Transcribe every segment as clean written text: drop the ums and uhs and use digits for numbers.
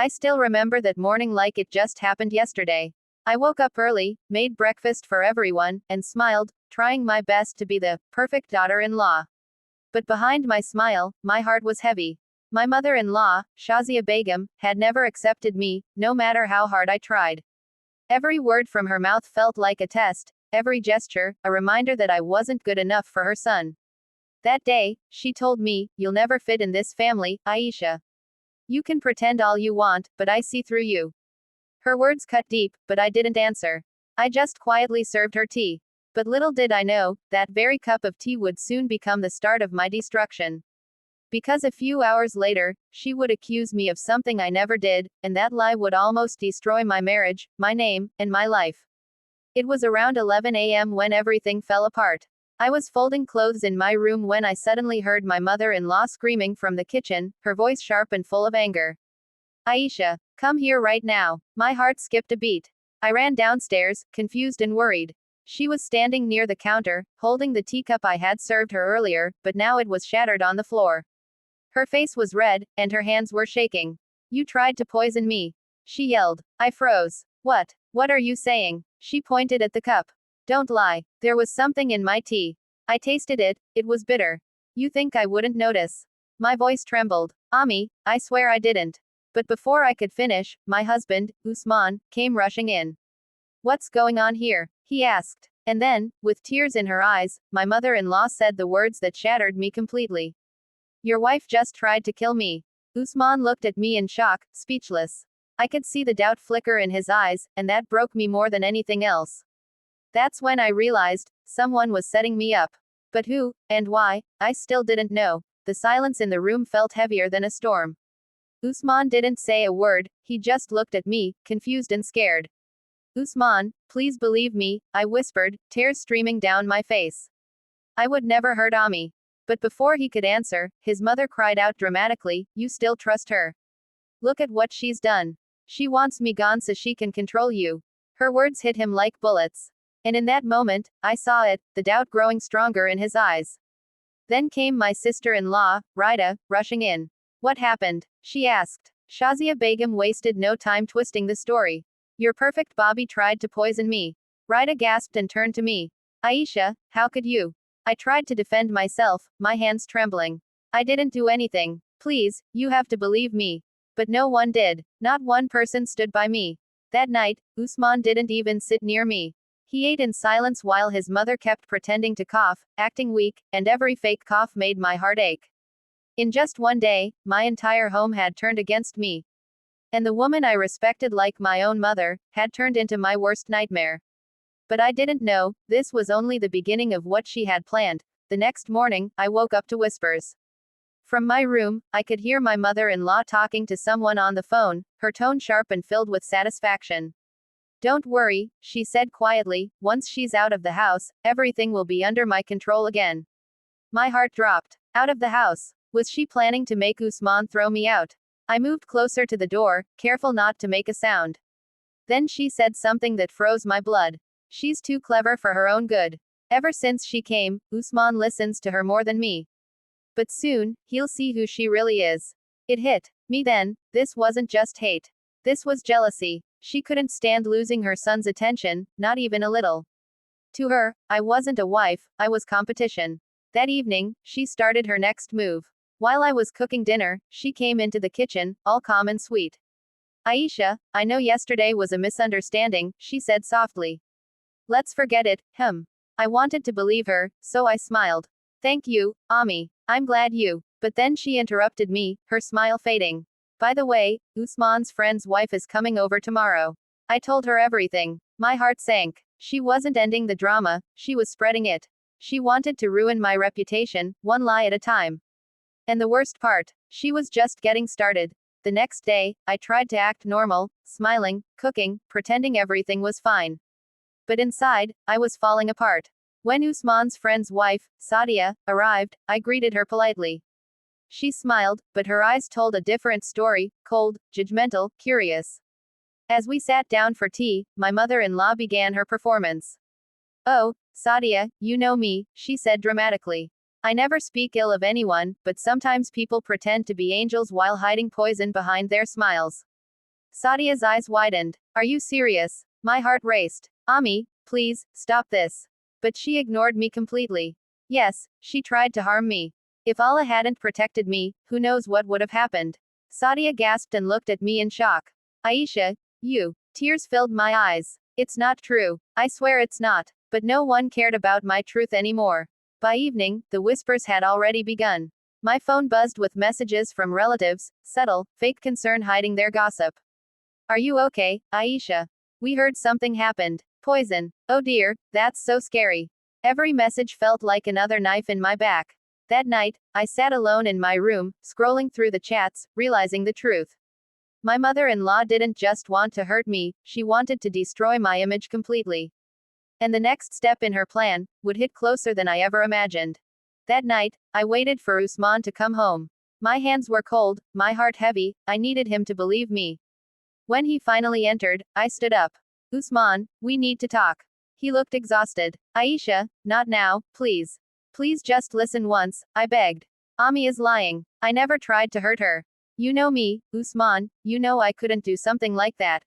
I still remember that morning like it just happened yesterday. I woke up early, made breakfast for everyone, and smiled, trying my best to be the perfect daughter-in-law. But behind my smile, my heart was heavy. My mother-in-law, Shazia Begum, had never accepted me, no matter how hard I tried. Every word from her mouth felt like a test, every gesture, a reminder that I wasn't good enough for her son. That day, she told me, "You'll never fit in this family, Aisha. You can pretend all you want, but I see through you." Her words cut deep, but I didn't answer. I just quietly served her tea. But little did I know, that very cup of tea would soon become the start of my destruction. Because a few hours later, she would accuse me of something I never did, and that lie would almost destroy my marriage, my name, and my life. It was around 11 a.m. when everything fell apart. I was folding clothes in my room when I suddenly heard my mother-in-law screaming from the kitchen, her voice sharp and full of anger. "Aisha, come here right now." My heart skipped a beat. I ran downstairs, confused and worried. She was standing near the counter, holding the teacup I had served her earlier, but now it was shattered on the floor. Her face was red, and her hands were shaking. "You tried to poison me," she yelled. I froze. What are you saying?" She pointed at the cup. "Don't lie. There was something in my tea. I tasted it, it was bitter. You think I wouldn't notice?" My voice trembled. "Ami, I swear I didn't." But before I could finish, my husband, Usman, came rushing in. "What's going on here?" he asked. And then, with tears in her eyes, my mother-in-law said the words that shattered me completely. "Your wife just tried to kill me." Usman looked at me in shock, speechless. I could see the doubt flicker in his eyes, and that broke me more than anything else. That's when I realized, someone was setting me up. But who, and why, I still didn't know. The silence in the room felt heavier than a storm. Usman didn't say a word, he just looked at me, confused and scared. "Usman, please believe me," I whispered, tears streaming down my face. "I would never hurt Ami." But before he could answer, his mother cried out dramatically, "You still trust her? Look at what she's done. She wants me gone so she can control you." Her words hit him like bullets. And in that moment, I saw it, the doubt growing stronger in his eyes. Then came my sister-in-law, Rida, rushing in. "What happened?" she asked. Shazia Begum wasted no time twisting the story. "Your perfect Bobby tried to poison me." Rida gasped and turned to me. "Aisha, how could you?" I tried to defend myself, my hands trembling. "I didn't do anything. Please, you have to believe me." But no one did. Not one person stood by me. That night, Usman didn't even sit near me. He ate in silence while his mother kept pretending to cough, acting weak, and every fake cough made my heart ache. In just one day, my entire home had turned against me. And the woman I respected like my own mother, had turned into my worst nightmare. But I didn't know, this was only the beginning of what she had planned. The next morning, I woke up to whispers. From my room, I could hear my mother-in-law talking to someone on the phone, her tone sharp and filled with satisfaction. "Don't worry," she said quietly, "once she's out of the house, everything will be under my control again." My heart dropped. Out of the house. Was she planning to make Usman throw me out? I moved closer to the door, careful not to make a sound. Then she said something that froze my blood. "She's too clever for her own good. Ever since she came, Usman listens to her more than me. But soon, he'll see who she really is." It hit me then, this wasn't just hate. This was jealousy. She couldn't stand losing her son's attention, not even a little. To her, I wasn't a wife, I was competition. That evening, she started her next move. While I was cooking dinner, she came into the kitchen, all calm and sweet. "Aisha, I know yesterday was a misunderstanding," she said softly. "Let's forget it." I wanted to believe her, so I smiled. "Thank you, Ami. I'm glad you." But then she interrupted me, her smile fading. "By the way, Usman's friend's wife is coming over tomorrow." I told her everything. My heart sank. She wasn't ending the drama, she was spreading it. She wanted to ruin my reputation, one lie at a time. And the worst part, she was just getting started. The next day, I tried to act normal, smiling, cooking, pretending everything was fine. But inside, I was falling apart. When Usman's friend's wife, Sadia, arrived, I greeted her politely. She smiled, but her eyes told a different story, cold, judgmental, curious. As we sat down for tea, my mother-in-law began her performance. "Oh, Sadia, you know me," she said dramatically. "I never speak ill of anyone, but sometimes people pretend to be angels while hiding poison behind their smiles. Sadia's eyes widened. Are you serious? My heart raced. Ami, please, stop this. But she ignored me completely. Yes, she tried to harm me. If Allah hadn't protected me, who knows what would have happened. Sadia gasped and looked at me in shock. Aisha, you. Tears filled my eyes. It's not true. I swear it's not. But no one cared about my truth anymore. By evening, the whispers had already begun. My phone buzzed with messages from relatives, subtle, fake concern hiding their gossip. Are you okay, Aisha? We heard something happened. Poison. Oh dear, that's so scary. Every message felt like another knife in my back. That night, I sat alone in my room, scrolling through the chats, realizing the truth. My mother-in-law didn't just want to hurt me, she wanted to destroy my image completely. And the next step in her plan would hit closer than I ever imagined. That night, I waited for Usman to come home. My hands were cold, my heart heavy, I needed him to believe me. When he finally entered, I stood up. Usman, we need to talk. He looked exhausted. Aisha, not now, please. Please just listen once, I begged. Ami is lying. I never tried to hurt her. You know me, Usman, you know I couldn't do something like that.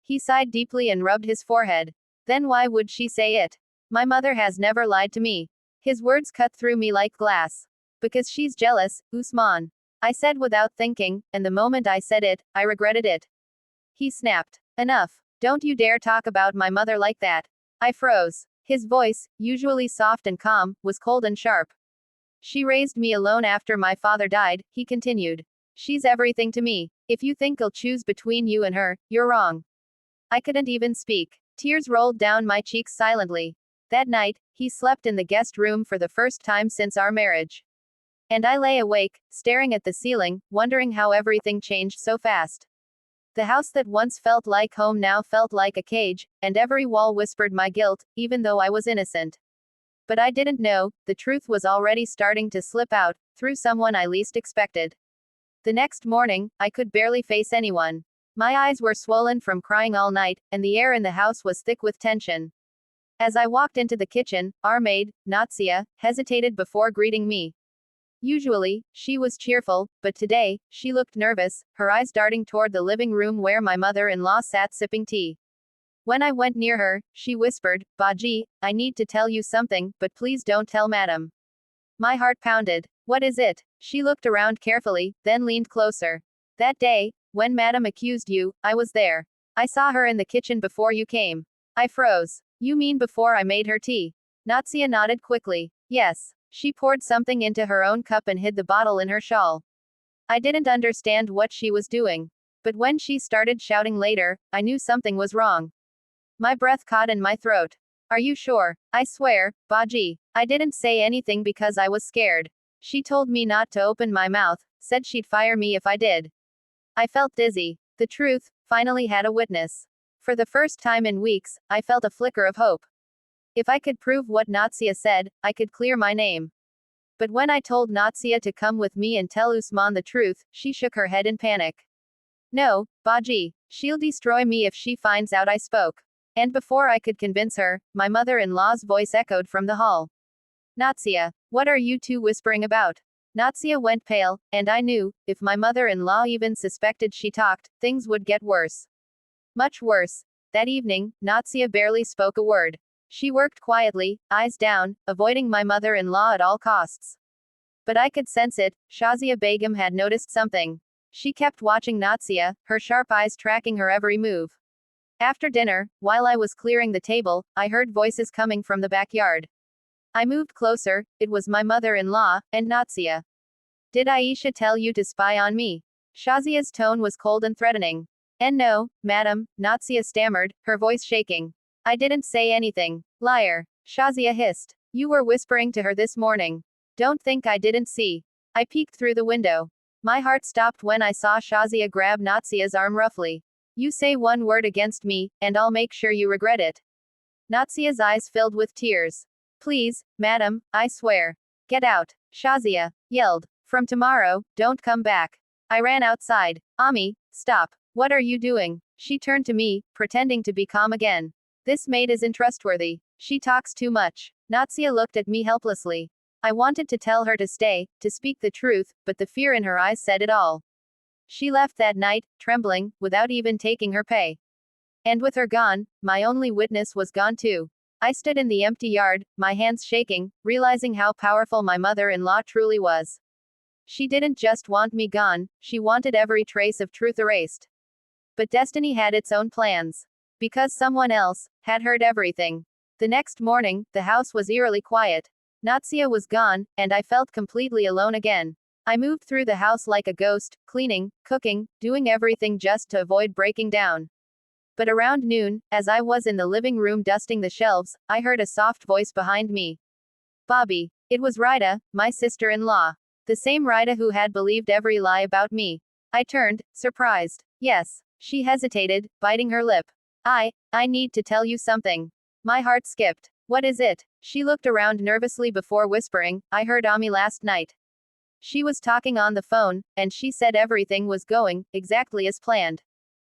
He sighed deeply and rubbed his forehead. Then why would she say it? My mother has never lied to me. His words cut through me like glass. Because she's jealous, Usman. I said without thinking, and the moment I said it, I regretted it. He snapped. Enough. Don't you dare talk about my mother like that. I froze. His voice, usually soft and calm, was cold and sharp. She raised me alone after my father died, he continued. She's everything to me. If you think I'll choose between you and her, you're wrong. I couldn't even speak. Tears rolled down my cheeks silently. That night, he slept in the guest room for the first time since our marriage. And I lay awake, staring at the ceiling, wondering how everything changed so fast. The house that once felt like home now felt like a cage, and every wall whispered my guilt, even though I was innocent. But I didn't know, the truth was already starting to slip out, through someone I least expected. The next morning, I could barely face anyone. My eyes were swollen from crying all night, and the air in the house was thick with tension. As I walked into the kitchen, our maid, Natsia, hesitated before greeting me. Usually, she was cheerful, but today, she looked nervous, her eyes darting toward the living room where my mother-in-law sat sipping tea. When I went near her, she whispered, Baji, I need to tell you something, but please don't tell madam. My heart pounded. What is it? She looked around carefully, then leaned closer. That day, when madam accused you, I was there. I saw her in the kitchen before you came. I froze. You mean before I made her tea? Natsia nodded quickly. Yes. She poured something into her own cup and hid the bottle in her shawl. I didn't understand what she was doing. But when she started shouting later, I knew something was wrong. My breath caught in my throat. Are you sure? I swear, Baji. I didn't say anything because I was scared. She told me not to open my mouth, said she'd fire me if I did. I felt dizzy. The truth finally had a witness. For the first time in weeks, I felt a flicker of hope. If I could prove what Natsia said, I could clear my name. But when I told Natsia to come with me and tell Usman the truth, she shook her head in panic. No, Baji. She'll destroy me if she finds out I spoke. And before I could convince her, my mother-in-law's voice echoed from the hall. Natsia, what are you two whispering about? Natsia went pale, and I knew, if my mother-in-law even suspected she talked, things would get worse. Much worse. That evening, Natsia barely spoke a word. She worked quietly, eyes down, avoiding my mother-in-law at all costs. But I could sense it, Shazia Begum had noticed something. She kept watching Natsia, her sharp eyes tracking her every move. After dinner, while I was clearing the table, I heard voices coming from the backyard. I moved closer, it was my mother-in-law, and Natsia. Did Aisha tell you to spy on me? Shazia's tone was cold and threatening. And no, madam, Natsia stammered, her voice shaking. I didn't say anything. Liar. Shazia hissed. You were whispering to her this morning. Don't think I didn't see. I peeked through the window. My heart stopped when I saw Shazia grab Natsia's arm roughly. You say one word against me, and I'll make sure you regret it. Natsia's eyes filled with tears. Please, madam, I swear. Get out. Shazia yelled. From tomorrow, don't come back. I ran outside. Ami, stop. What are you doing? She turned to me, pretending to be calm again. This maid isn't trustworthy. She talks too much. Natsia looked at me helplessly. I wanted to tell her to stay, to speak the truth, but the fear in her eyes said it all. She left that night, trembling, without even taking her pay. And with her gone, my only witness was gone too. I stood in the empty yard, my hands shaking, realizing how powerful my mother-in-law truly was. She didn't just want me gone, she wanted every trace of truth erased. But destiny had its own plans. Because someone else had heard everything. The next morning, the house was eerily quiet. Natsia was gone, and I felt completely alone again. I moved through the house like a ghost, cleaning, cooking, doing everything just to avoid breaking down. But around noon, as I was in the living room dusting the shelves, I heard a soft voice behind me. Bobby. It was Rita, my sister-in-law. The same Rita who had believed every lie about me. I turned, surprised. Yes. She hesitated, biting her lip. I need to tell you something. My heart skipped. What is it? She looked around nervously before whispering, I heard Ami last night. She was talking on the phone, and she said everything was going exactly as planned.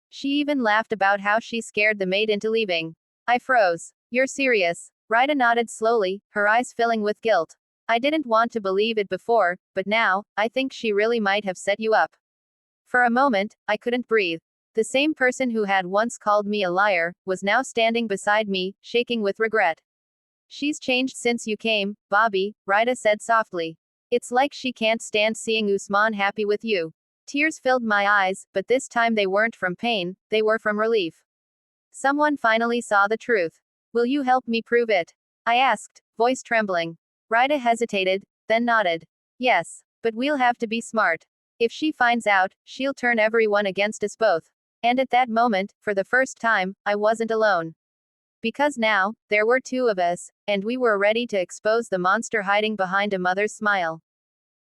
She even laughed about how she scared the maid into leaving. I froze. You're serious? Rita nodded slowly, her eyes filling with guilt. I didn't want to believe it before, but now, I think she really might have set you up. For a moment, I couldn't breathe. The same person who had once called me a liar, was now standing beside me, shaking with regret. She's changed since you came, Bobby, Rita said softly. It's like she can't stand seeing Usman happy with you. Tears filled my eyes, but this time they weren't from pain, they were from relief. Someone finally saw the truth. Will you help me prove it? I asked, voice trembling. Rita hesitated, then nodded. Yes, but we'll have to be smart. If she finds out, she'll turn everyone against us both. And at that moment, for the first time, I wasn't alone. Because now, there were two of us, and we were ready to expose the monster hiding behind a mother's smile.